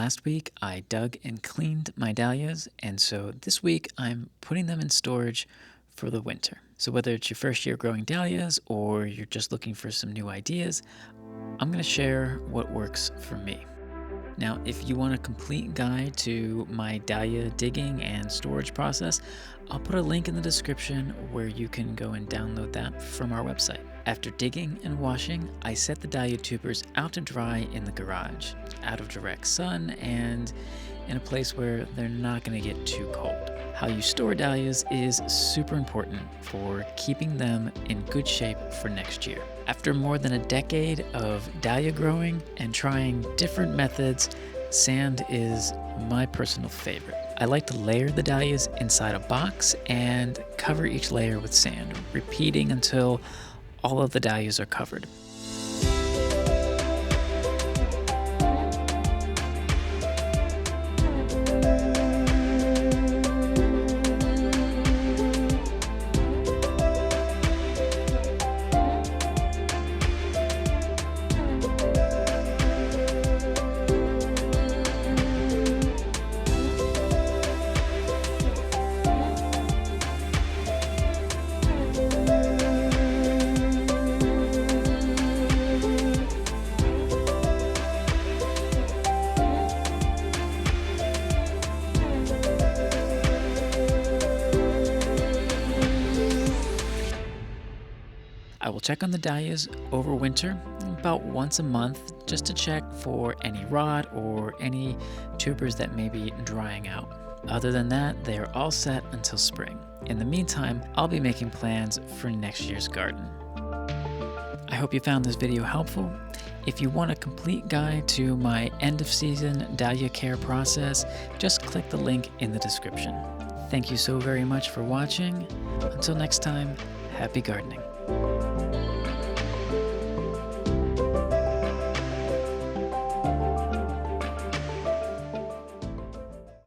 Last week I dug and cleaned my dahlias, and so this week I'm putting them in storage for the winter. So whether it's your first year growing dahlias or you're just looking for some new ideas, I'm going to share what works for me. Now, if you want a complete guide to my dahlia digging and storage process, I'll put a link in the description where you can go and download that from our website. After digging and washing, I set the dahlia tubers out to dry in the garage, out of direct sun and in a place where they're not going to get too cold. How you store dahlias is super important for keeping them in good shape for next year. After more than a decade of dahlia growing and trying different methods, sand is my personal favorite. I like to layer the dahlias inside a box and cover each layer with sand, repeating until all of the dahlias are covered. I will check on the dahlias over winter, about once a month, just to check for any rot or any tubers that may be drying out. Other than that, they are all set until spring. In the meantime, I'll be making plans for next year's garden. I hope you found this video helpful. If you want a complete guide to my end of season dahlia care process, just click the link in the description. Thank you so very much for watching. Until next time, happy gardening.